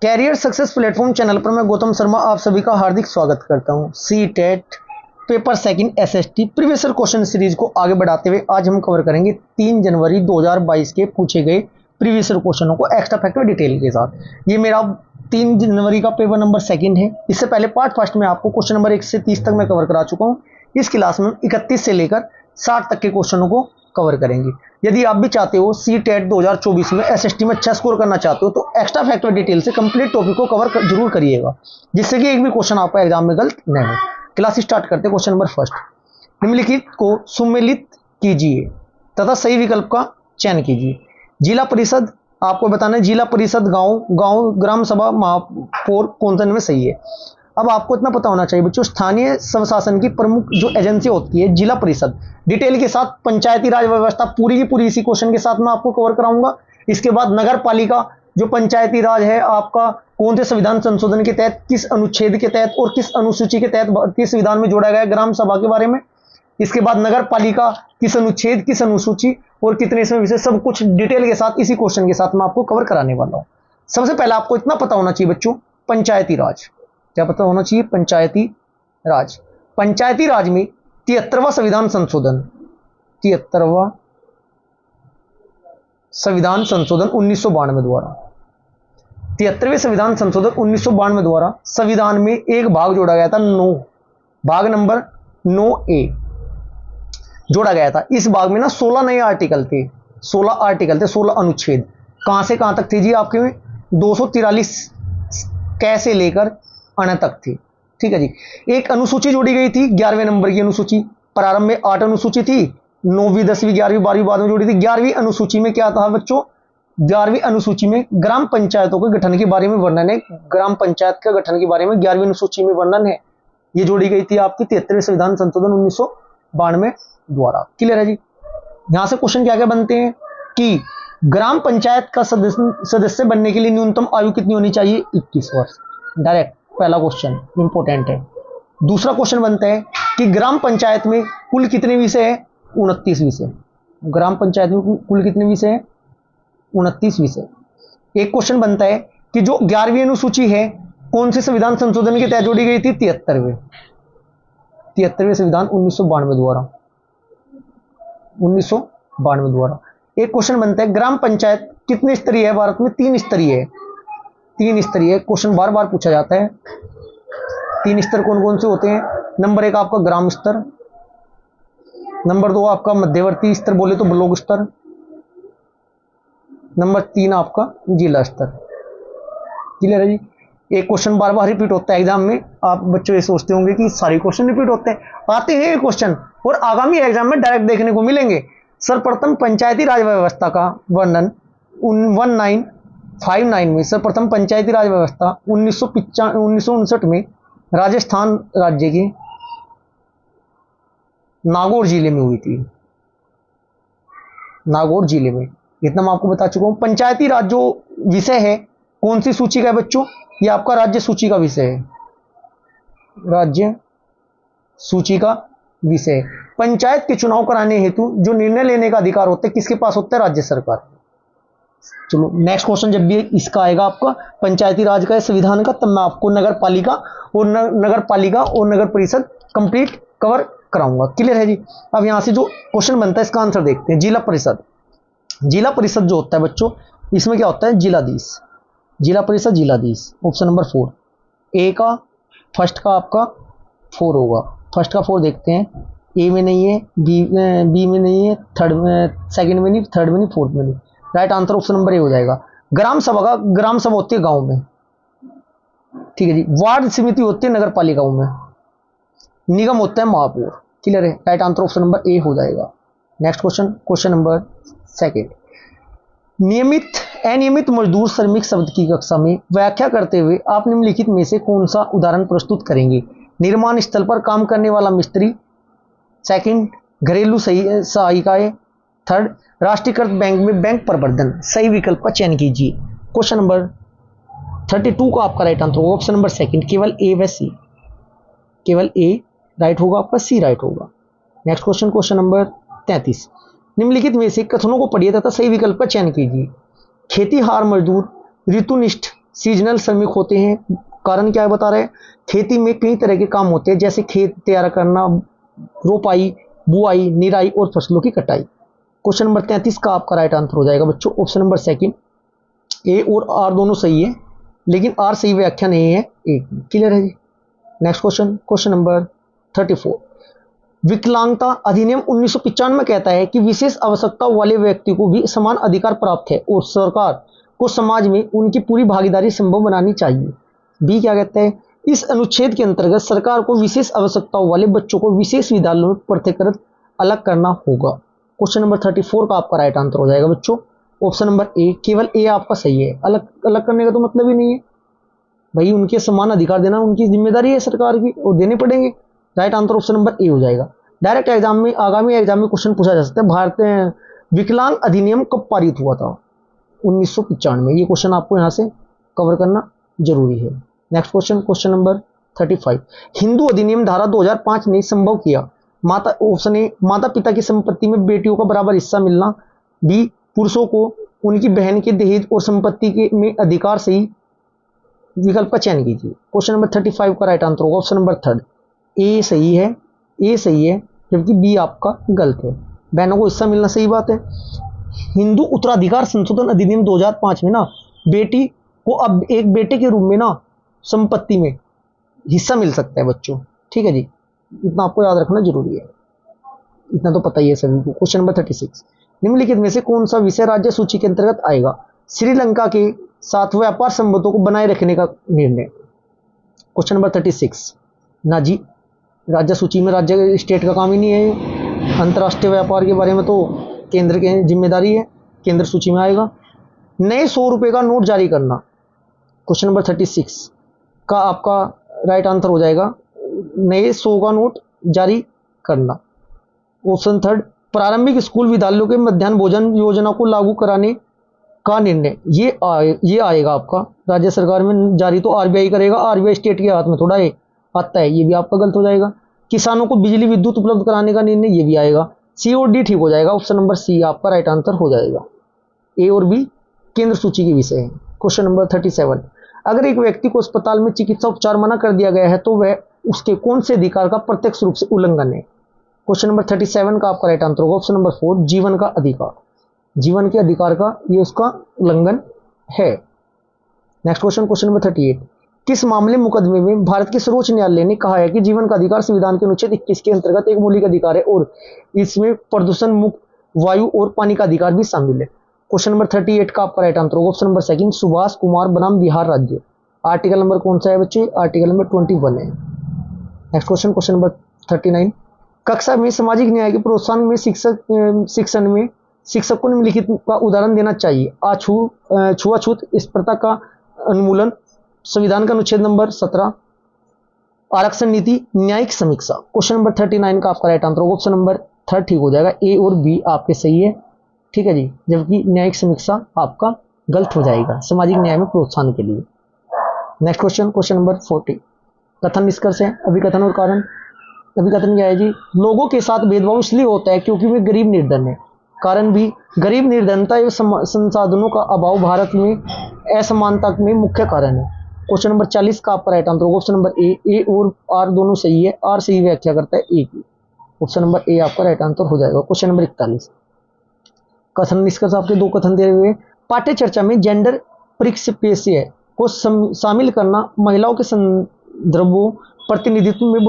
Career success platform channel पर मैं गौतम शर्मा आप सभी का हार्दिक स्वागत करता हूं। C TET paper second SST previous question series को आगे बढ़ाते हुए आज हम कवर करेंगे 3 जनवरी 2022 के पूछे गए प्रीवियस क्वेश्चनों को एक्स्ट्रा फैक्ट और डिटेल के साथ। ये मेरा 3 जनवरी का पेपर नंबर सेकंड है। इससे पहले पार्ट फर्स्ट में आपको क्वेश्चन नंबर 1 से 30 तक मैं कवर करा चुका हूँ। इस क्लास में 31 से लेकर 60 तक के क्वेश्चनों को कवर करेंगे। यदि आप भी चाहते हो सी टेट 2024 में एसएसटी में अच्छा स्कोर करना चाहते हो तो एक्स्ट्रा फैक्ट और डिटेल से कंप्लीट टॉपिक को कवर जरूर करिएगा, जिससे कि एक भी क्वेश्चन आपका एग्जाम में गलत न हो। क्लास स्टार्ट करते हैं। क्वेश्चन नंबर फर्स्ट, निम्नलिखित को सुमेलित कीजिए तथा सही विकल्प का चयन कीजिए। जिला परिषद आपको बताना है, जिला परिषद गांव ग्राम सभा महापौर कौन सा में सही है। अब आपको इतना पता होना चाहिए बच्चों, स्थानीय स्वशासन की प्रमुख जो एजेंसी होती है जिला परिषद, डिटेल के साथ पंचायती राज व्यवस्था पूरी की पूरी इसी क्वेश्चन के साथ मैं आपको कवर कराऊंगा। इसके बाद नगर पालिका जो पंचायती राज है आपका कौन से संविधान संशोधन के तहत, किस अनुच्छेद के तहत और किस अनुसूची के तहत भारतीय संविधान में जोड़ा गया, ग्राम सभा के बारे में। इसके बाद नगर पालिका किस अनुच्छेद किस अनुसूची और कितने इसमें विषय, सब कुछ डिटेल के साथ इसी क्वेश्चन के साथ मैं आपको कवर कराने वाला हूं। सबसे पहले आपको इतना पता होना चाहिए बच्चों, पंचायती राज क्या पता होना चाहिए। पंचायती राज, पंचायती राज में 73वां संविधान संशोधन, 73वां संविधान संशोधन 1992 द्वारा, 73वें संविधान संशोधन 1992 द्वारा संविधान में एक भाग जोड़ा गया था, 9 भाग नंबर 9A जोड़ा गया था। इस भाग में ना 16 नए आर्टिकल थे, 16 अनुच्छेद। कहां से कहां तक थे जी आपके में, 243 कैसे लेकर अण तक थी। ठीक है जी। एक अनुसूची जोड़ी गई थी, 11वें नंबर की अनुसूची। प्रारंभ में 8 अनुसूची थी, 9वीं 10वीं 11वीं 12वीं बाद में जोड़ी थी। 11वीं अनुसूची में क्या था बच्चों, 11वीं अनुसूची में ग्राम पंचायतों के गठन के बारे में वर्णन है। ग्राम पंचायत के गठन के बारे में 11वीं अनुसूची में वर्णन है। ये जोड़ी गई थी आपकी 73वें संविधान संशोधन 1992 द्वारा। क्लियर है जी। यहां से क्वेश्चन क्या क्या बनते हैं कि ग्राम पंचायत का सदस्य बनने के लिए न्यूनतम आयु कितनी होनी चाहिए, 21 वर्ष। डायरेक्ट पहला क्वेश्चन इंपॉर्टेंट है। दूसरा क्वेश्चन बनता है कि ग्राम पंचायत में कुल कितने विषय है, 29 विषय। ग्राम पंचायत में कुल कितने विषय है, 29 विषय। एक क्वेश्चन बनता है कि जो 11वीं अनुसूची है कौन से संविधान संशोधन के तहत जोड़ी गई थी, 73वें संविधान 1992 द्वारा, 1992 द्वारा। एक क्वेश्चन बनता है ग्राम पंचायत कितने स्तरीय है भारत में, 3 स्तरीय है। 3 स्तरीय क्वेश्चन बार बार पूछा जाता है। 3 स्तर कौन कौन से होते हैं, नंबर 1 आपका ग्राम स्तर, नंबर 2 आपका मध्यवर्ती स्तर बोले तो ब्लॉक स्तर, नंबर 3 आपका जिला स्तर। क्लियर है जी। एक क्वेश्चन बार बार रिपीट होता है एग्जाम में। आप बच्चों ये सोचते होंगे कि सारे क्वेश्चन रिपीट होते हैं, आते हैं ये क्वेश्चन और आगामी एग्जाम में डायरेक्ट देखने को मिलेंगे। सर्वप्रथम पंचायती राज व्यवस्था का वर्णन 1959 में, सर्वप्रथम पंचायती राज व्यवस्था 1959 में राजस्थान राज्य के नागौर जिले में हुई थी। नागौर जिले में, इतना मैं आपको बता चुका हूं। पंचायती राज जो विषय है कौन सी सूची का है बच्चों, ये आपका राज्य सूची का विषय है, राज्य सूची का विषय। पंचायत के चुनाव कराने हेतु जो निर्णय लेने का अधिकार होता है किसके पास होता है, राज्य सरकार। चलो नेक्स्ट क्वेश्चन जब भी इसका आएगा आपका पंचायती राज का संविधान का, तब मैं आपको नगर पालिका और नगर परिषद कंप्लीट कवर कराऊंगा। क्लियर है जी। अब यहां से जो क्वेश्चन बनता है इसका आंसर देखते हैं। जिला परिषद, जिला परिषद जो होता है बच्चों इसमें क्या होता है, जिलाधीश। जिला परिषद जिलाधीश, ऑप्शन नंबर 4 ए का, फर्स्ट का आपका 4 होगा। फर्स्ट का 4 देखते हैं, ए में नहीं है, बी में नहीं है, थर्ड में, सेकंड में नहीं, थर्ड में नहीं, फोर्थ में नहीं। Right answer option number A हो जाएगा। ग्राम सभा का, ग्राम सभा होती है गांव में। ठीक है जी। वार्ड समिति होती है नगर पालिकाओं में, निगम होता है महापौर। क्लियर है। Right answer option number A हो जाएगा। नेक्स्ट क्वेश्चन, क्वेश्चन नंबर 2, नियमित अनियमित मजदूर श्रमिक शब्द की कक्षा में व्याख्या करते हुए आप निम्नलिखित में से कौन सा उदाहरण प्रस्तुत करेंगे। निर्माण स्थल पर काम करने वाला मिस्त्री, सेकंड घरेलू सहायिकाएं, थर्ड राष्ट्रीयकृत बैंक में बैंक प्रबंधन। सही विकल्प का चयन कीजिए। क्वेश्चन नंबर 32 का आपका राइट आंसर होगा ऑप्शन नंबर 2, केवल ए व सी। केवल ए राइट होगा आपका, सी राइट होगा। नेक्स्ट क्वेश्चन, क्वेश्चन नंबर 33, निम्नलिखित में से कथनों को पढ़िए तथा सही विकल्प का चयन कीजिए। खेतीहार मजदूर ऋतुनिष्ठ सीजनल श्रमिक होते हैं। कारण क्या है बता रहे हैं, खेती में कई तरह के काम होते हैं, जैसे खेत तैयार करना, रोपाई, बुआई, निराई और फसलों की कटाई। क्वेश्चन नंबर 33 का आपका राइट आंसर हो जाएगा बच्चों ऑप्शन नंबर सेकंड। ए और आर दोनों सही है, लेकिन आर सही व्याख्या नहीं है एक। क्लियर है जी। Next question, question number 34। विकलांगता अधिनियम 1995 में कहता है कि विशेष आवश्यकता वाले व्यक्ति को भी समान अधिकार प्राप्त है और सरकार को समाज में उनकी पूरी भागीदारी संभव बनानी चाहिए। बी क्या कहता है, इस अनुच्छेद के अंतर्गत सरकार को विशेष आवश्यकताओं वाले बच्चों को विशेष विद्यालयों में पृथककृत अलग करना होगा। क्वेश्चन नंबर 34 का आपका राइट आंसर हो जाएगा बच्चों ऑप्शन नंबर ए। केवल ए आपका सही है, अलग अलग करने का तो मतलब ही नहीं है भाई, उनके समान अधिकार देना उनकी जिम्मेदारी है सरकार की, और देने पड़ेंगे। Right answer option number A हो जाएगा। डायरेक्ट एग्जाम में, आगामी एग्जाम में क्वेश्चन पूछा जा सकता है, भारतीय विकलांग अधिनियम कब पारित हुआ था? 1995 में। ये क्वेश्चन आपको यहाँ से कवर करना जरूरी है। Next question, question number 35। Hindu अधिनियम धारा 2005 ने संभव किया। माता ऑप्शन ए, माता पिता की संपत्ति में बेटियों का बराबर हिस्सा मिलना। बी, पुरुषों को उनकी बहन के दहेज और संपत्ति के में अधिकार। सही विकल्प का चयन कीजिए। क्वेश्चन नंबर 35 का राइट आंसर होगा ऑप्शन नंबर थर्ड, ए सही है, ए सही है, जबकि बी आपका गलत है। बहनों को हिस्सा मिलना सही बात है। हिंदू उत्तराधिकार संशोधन अधिनियम 2005 में ना बेटी को अब एक बेटे के रूप में ना संपत्ति में हिस्सा मिल सकता है बच्चों, ठीक है जी, इतना आपको याद रखना जरूरी है, इतना तो पता ही है सभी को। Question number 36। निम्नलिखित में से कौन सा विषय राज्य सूची के अंतर्गत आएगा? श्रीलंका के साथ व्यापार संबंधों को बनाए रखने का निर्णय। क्वेश्चन नंबर 36 ना जी, राज्य सूची में राज्य स्टेट का काम ही नहीं है। अंतर्राष्ट्रीय व्यापार के बारे में तो केंद्र की जिम्मेदारी है, केंद्र सूची में आएगा। नए 100 रुपए का नोट जारी करना। क्वेश्चन नंबर 36 का आपका राइट आंसर हो जाएगा नए 100 का नोट जारी करना। ऑप्शन थर्ड, प्रारंभिक स्कूल विद्यालयों के मध्याह्न भोजन योजना को लागू कराने का निर्णय। ये आएगा आपका राज्य सरकार में जारी, तो आरबीआई करेगा, आरबीआई स्टेट के हाथ में थोड़ा है आता है, ये भी आपका गलत हो जाएगा। किसानों को बिजली विद्युत उपलब्ध कराने का निर्णय, ये भी आएगा। सी और डी ठीक हो जाएगा, ऑप्शन नंबर सी आपका राइट आंसर हो जाएगा। ए और बी केंद्र सूची के विषय है। Question number 37। अगर एक व्यक्ति को अस्पताल में चिकित्सा उपचार मना कर दिया गया है तो वह उसके कौन से अधिकार का प्रत्यक्ष रूप से उल्लंघन है? क्वेश्चन नंबर 37 का आपका राइट आंसर होगा ऑप्शन नंबर 4, जीवन का अधिकार। जीवन के अधिकार का ये उसका उल्लंघन है। Next question, question number 38। किस मामले मुकदमे में भारत के सर्वोच्च न्यायालय ने कहा है कि जीवन का अधिकार संविधान के अनुच्छेद 21 के अंतर्गत एक मौलिक अधिकार है और इसमें प्रदूषण मुक्त वायु और पानी का अधिकार भी शामिल है? क्वेश्चन नंबर 38 का आपका राइट आंसर होगा option number second, Subhash Kumar बनाम बिहार राज्य। आर्टिकल नंबर कौन सा है बच्चे? आर्टिकल नंबर 21 है। Next question, question number 39। कक्षा में सामाजिक न्याय के प्रोत्साहन में शिक्षण में शिक्षक को निम्नलिखित का उदाहरण देना चाहिए। छुआछूत स्पर्धा का उन्मूलन, संविधान का अनुच्छेद नंबर 17, आरक्षण नीति, न्यायिक समीक्षा। क्वेश्चन नंबर 39 का आपका राइट आंसर होगा ऑप्शन नंबर थर्ड ठीक हो जाएगा। ए और बी आपके सही है, ठीक है जी, जबकि न्यायिक समीक्षा आपका गलत हो जाएगा सामाजिक न्याय में प्रोत्साहन के लिए। Next question, question number 40। कथन निष्कर्ष है, अभिकथन और कारण। अभिकथन क्या है जी? लोगों के साथ भेदभाव इसलिए होता है क्योंकि वे गरीब निर्धन है। कारण भी, गरीब निर्धनता एवं संसाधनों का अभाव भारत में असमानता में मुख्य कारण है। क्वेश्चन नंबर 40 का आपका राइट आंसर होगा ऑप्शन नंबर ए और आर दोनों सही है, आर सही व्याख्या करता है ए की। ऑप्शन नंबर ए आपका राइट आंसर हो जाएगा। Question number 41। कथन निष्कर्ष आपके दो कथन दे हुए। पाठ्य चर्चा में जेंडर परिप्रेक्ष्य को शामिल करना महिलाओं के संदर्भों प्रतिनिधित्व में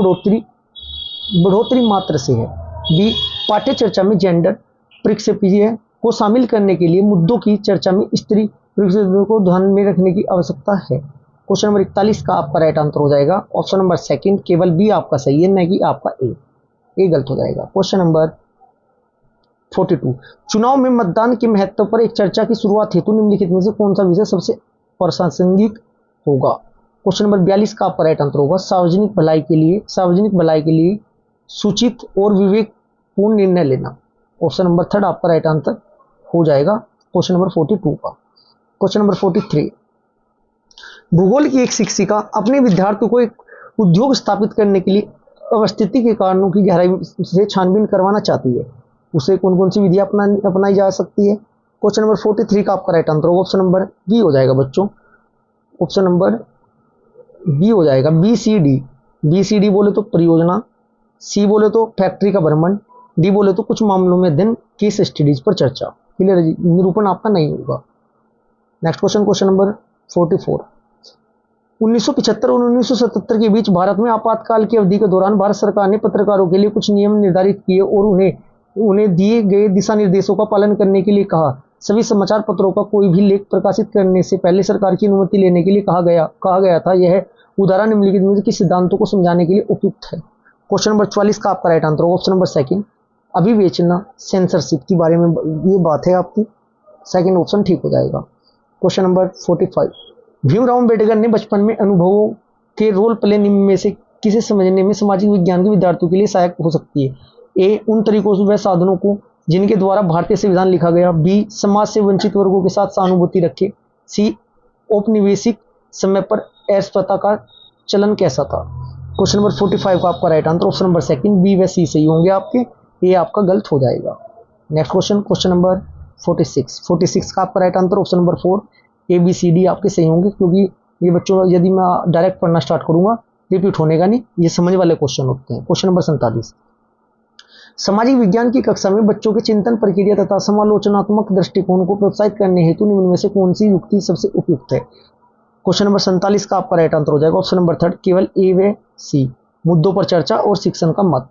बढ़ोतरी मात्र से है। बी, पाठ्य चर्चा में जेंडर परिप्रेक्ष्य को शामिल करने के लिए मुद्दों की चर्चा में स्त्री परिप्रेक्ष्य को ध्यान में रखने की आवश्यकता है। क्वेश्चन नंबर 41 का आपका राइट आंसर हो जाएगा ऑप्शन नंबर सेकंड, केवल बी आपका सही है, न कि आपका ए गलत हो जाएगा। Question number 42। चुनाव में मतदान के महत्व पर एक चर्चा की शुरुआत हेतु निम्नलिखित में से कौन सा विषय सबसे प्रासंगिक होगा? क्वेश्चन नंबर 42 का आपका राइट आंसर होगा सार्वजनिक भलाई के लिए सूचित और विवेकपूर्ण निर्णय लेना। ऑप्शन नंबर थर्ड आपका राइट आंसर हो जाएगा क्वेश्चन नंबर 42 का। Question number 43। भूगोल की एक शिक्षिका अपने विद्यार्थियों को एक उद्योग स्थापित करने के लिए अवस्थिति के कारणों की गहराई से छानबीन करवाना चाहती है, उसे कौन कौन सी विधि अपनाई जा सकती है? क्वेश्चन नंबर 43 का आपका राइट आंसर होगा ऑप्शन नंबर बी हो जाएगा बच्चों, ऑप्शन नंबर बी हो जाएगा, B C D. B C D बोले तो परियोजना, सी बोले तो फैक्ट्री का भ्रमण, डी बोले तो कुछ मामलों में अध्ययन, केस स्टडीज पर चर्चा। क्लियर है जी, निरूपण आपका नहीं होगा। Next question, question number 44। 1975 और 1977 के बीच भारत में आपातकाल की अवधि के दौरान भारत सरकार ने पत्रकारों के लिए कुछ नियम निर्धारित किए और उन्हें दिए गए दिशा निर्देशों का पालन करने के लिए कहा। सभी समाचार पत्रों का कोई भी लेख प्रकाशित करने से पहले सरकार की अनुमति लेने के लिए कहा गया था। यह उदाहरण निम्नलिखित में के सिद्धांतों को समझाने के लिए उपयुक्त है। क्वेश्चन नंबर 44 का आपका राइट आंसर होगा ऑप्शन नंबर सेकंड, अभिवेचना सेंसरशिप के बारे में ये बात है आपकी, सेकंड ऑप्शन ठीक हो जाएगा। Question number 45। भीमराव अम्बेडकर ने बचपन में अनुभवों के रोल प्ले निम्न में से किसे समझने में सामाजिक विज्ञान के विद्यार्थियों के लिए सहायक हो सकती है? ए, उन तरीकों व साधनों को जिनके द्वारा भारतीय संविधान लिखा गया। बी, समाज से वंचित वर्गों के साथ सहानुभूति रखे। सी, औपनिवेशिक समय पर अस्पृश्यता का चलन कैसा था? क्वेश्चन नंबर 45 का आपका right answer option number second, B व सी सही होंगे आपके, ये आपका गलत हो जाएगा। नेक्स्ट क्वेश्चन, क्वेश्चन नंबर 46 का आपका right answer option number 4, A B C D आपके सही होंगे, क्योंकि ये बच्चों यदि मैं डायरेक्ट पढ़ना स्टार्ट करूंगा रिपीट होने का नहीं, ये समझ वाले क्वेश्चन होते हैं। Question number 47। सामाजिक विज्ञान की कक्षा में बच्चों के चिंतन प्रक्रिया तथा समालोचनात्मक दृष्टिकोण को प्रोत्साहित करने हेतु निम्न में से कौन सी युक्ति सबसे उपयुक्त है? क्वेश्चन नंबर 47 का आपका राइट आंसर हो जाएगा ऑप्शन नंबर 3, केवल ए व सी, मुद्दों पर चर्चा और शिक्षण का मत।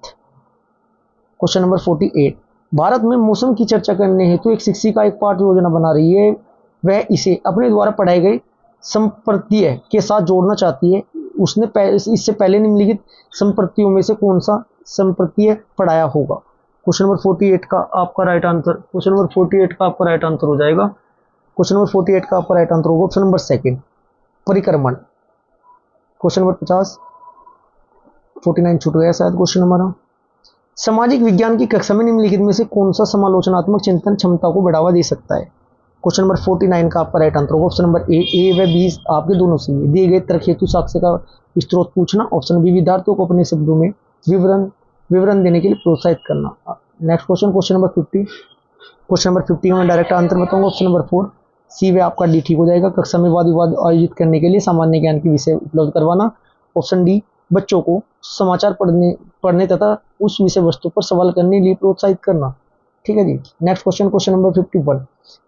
Question number 48। भारत में मौसम की चर्चा करने हेतु एक शिक्षिका एक पाठ योजना बना रही है। वह इसे अपने द्वारा पढ़ाई गई संप्रत्यय के साथ जोड़ना चाहती है। उसने इससे पहले निम्नलिखित संप्रत्ययों में से कौन सा संप्रत्यय पढ़ाया होगा? क्वेश्चन नंबर 48 का आपका राइट आंसर, क्वेश्चन नंबर 48 का आपका राइट आंसर हो जाएगा, क्वेश्चन नंबर 48 का आपका राइट आंसर होगा ऑप्शन नंबर सेकंड, परिक्रमण। क्वेश्चन नंबर 50, 49 छूट गया शायद क्वेश्चन नंबर। सामाजिक विज्ञान की कक्षा में निम्नलिखित में से कौन सा समालोचनात्मक चिंतन क्षमता को बढ़ावा दे सकता है? क्वेश्चन नंबर 49 का आपका राइट आंसर होगा ऑप्शन नंबर ए व बी आपके दोनों सही है। दिए गए तर्क हेतु साक्ष्य का स्रोत पूछना, ऑप्शन बी विद्यार्थियों को अपने शब्दों में विवरण देने के लिए प्रोत्साहित करना। Next question, question number 50। Question number 50 में डायरेक्ट आंसर बताऊंगा ऑप्शन नंबर 4, सी वे आपका डी ठीक हो जाएगा। कक्षा में वाद विवाद आयोजित करने के लिए सामान्य ज्ञान के विषय उपलब्ध करवाना, ऑप्शन डी बच्चों को समाचार पढ़ने तथा उस विषय वस्तु पर सवाल करने के लिए प्रोत्साहित करना। ठीक है जी। Next question, question number 51।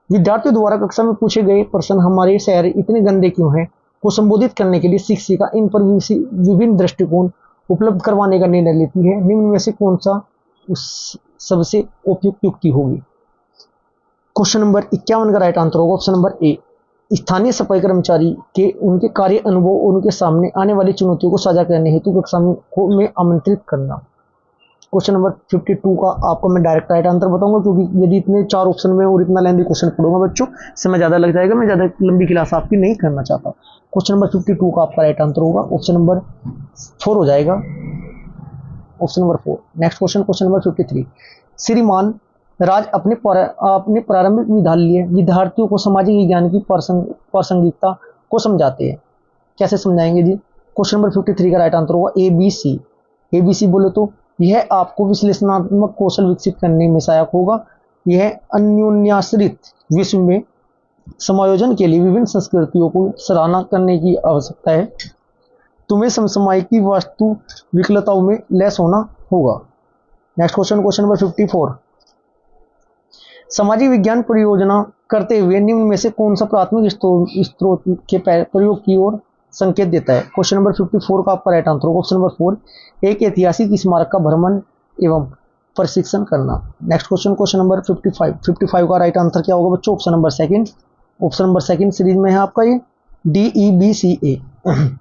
विद्यार्थियों द्वारा कक्षा में पूछे गए प्रश्न हमारे शहर इतने गंदे क्यों हैं को संबोधित करने के लिए शिक्षिका इन पर विभिन्न दृष्टिकोण उपलब्ध करवाने का निर्णय लेती है। निम्न में से कौन सा सबसे उपयुक्त युक्ति होगी? क्वेश्चन नंबर 51 का राइट आंसर होगा ऑप्शन नंबर ए, स्थानीय सफाई कर्मचारी के उनके कार्य अनुभव और उनके सामने आने वाली चुनौतियों को साझा करने हेतु कक्षा में आमंत्रित करना। क्वेश्चन नंबर 52 का आपको मैं डायरेक्ट राइट आंसर बताऊंगा, क्योंकि यदि इतने 4 ऑप्शन में और इतना लेंदी क्वेश्चन पढ़ूंगा बच्चों समय ज़्यादा लग जाएगा, मैं ज़्यादा लंबी क्लास आपकी नहीं करना चाहता। क्वेश्चन नंबर 52 का आपका राइट आंसर होगा ऑप्शन नंबर 4 हो जाएगा, option number 4। Next question, question number 53। श्रीमान राज अपने प्रारंभिक विद्यार्थियों को सामाजिक विज्ञान की प्रासंगिकता को समझाते हैं, कैसे समझाएंगे जी? क्वेश्चन नंबर 53 का राइट आंसर होगा ए बी सी। ए बी सी बोले तो यह आपको विश्लेषणात्मक कौशल विकसित करने में सहायक होगा। यह अन्योन्याश्रित विश्व में समायोजन के लिए विभिन्न संस्कृतियों को सराहना करने की आवश्यकता है। तुम्हें समसामयिक वास्तु विकलताओं में लैस होना होगा। Next question, question number 54। सामाजिक विज्ञान परियोजना करते हुए निम्न में से कौन सा प्राथमिक स्रोत के प्रयोग की ओर संकेत देता है? क्वेश्चन नंबर 54 का आपका राइट आंसर होगा ऑप्शन नंबर 4, एक ऐतिहासिक स्मारक का भ्रमण एवं प्रशिक्षण करना। नेक्स्ट क्वेश्चन, क्वेश्चन नंबर 55 का राइट आंसर क्या होगा बच्चों? Option number second. Option number second series में है आपका ये DEBCA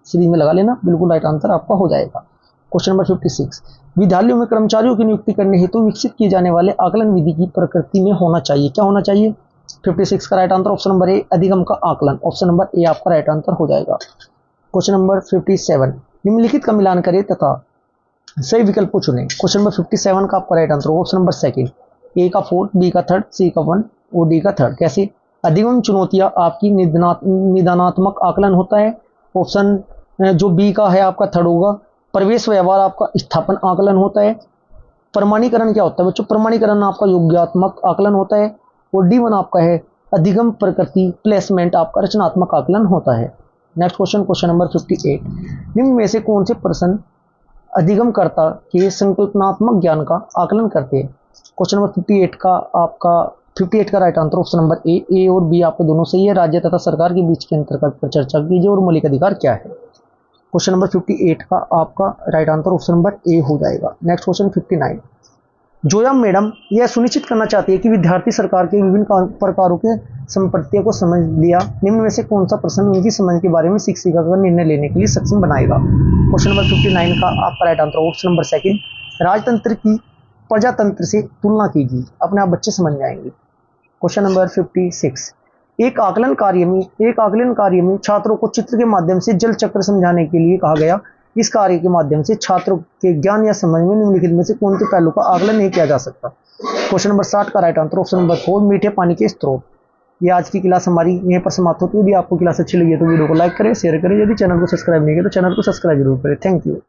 सीरीज में लगा लेना, बिल्कुल राइट आंसर आपका हो जाएगा। Question number 56। विद्यालयों में कर्मचारियों की नियुक्ति करने हेतु विकसित किए जाने वाले आकलन विधि की प्रकृति में होना चाहिए, क्या होना चाहिए? 56 का right answer option number A, अधिगम का आकलन, ऑप्शन नंबर ए आपका राइट आंसर हो जाएगा। Question number 57। निम्नलिखित का मिलान करें तथा सही विकल्प को चुनें। क्वेश्चन नंबर 57 का आपका राइट आंसर होगा ऑप्शन नंबर सेकंड, ए का 4, बी का 3, सी का 1 और डी का 3। कैसे? अधिगम चुनौतियां आपकी निदानात्मक आकलन होता है, ऑप्शन जो बी का है आपका 3 होगा। प्रवेश व्यवहार आपका स्थापन आकलन होता है। प्रमाणीकरण क्या होता है बच्चों? प्रमाणीकरण आपका योग्यात्मक आकलन होता है। और D1 आपका है अधिगम प्रकृति प्लेसमेंट आपका रचनात्मक आकलन होता है। नेक्स्ट क्वेश्चन, क्वेश्चन नंबर 58, निम्न में से कौन से प्रश्न अधिगमकर्ता के संकल्पनात्मक ज्ञान का आकलन करते हैं? क्वेश्चन नंबर 58 का आपका 58 का right answer option number A और बी आपके दोनों सही है। राज्य तथा सरकार के बीच के अंतर्गत पर चर्चा कीजिए और मौलिक अधिकार क्या है? क्वेश्चन नंबर 58 का आपका right answer option number A हो जाएगा। नेक्स्ट क्वेश्चन 59, जोया मैडम यह सुनिश्चित करना चाहती है कि विद्यार्थी सरकार के विभिन्न प्रकारों के संपत्तियों को समझ लिया। निम्न में से कौन सा प्रश्न उनकी समझ के बारे में शिक्षिका का निर्णय लेने के लिए सक्षम बनाएगा? क्वेश्चन नंबर 59 का आपका right answer option number second, राजतंत्र की प्रजातंत्र से तुलना कीजिए। अपने आप बच्चे समझ जाएंगे। क्वेश्चन नंबर 56, एक आकलन कार्य में छात्रों को चित्र के माध्यम से जल चक्र समझाने के लिए कहा गया। इस कार्य के माध्यम से छात्रों के ज्ञान या समझ में निम्नलिखित में से कौन से पहलू का आकलन नहीं किया जा सकता? क्वेश्चन नंबर 60 का राइट आंसर ऑप्शन नंबर 4, मीठे पानी के स्रोत। ये आज की क्लास हमारी यहीं पर समाप्त होती है। यदि आपको क्लास अच्छी लगी है तो वीडियो को लाइक करें, शेयर करें। यदि चैनल को सब्सक्राइब नहीं किया तो चैनल को सब्सक्राइब जरूर करें। Thank you.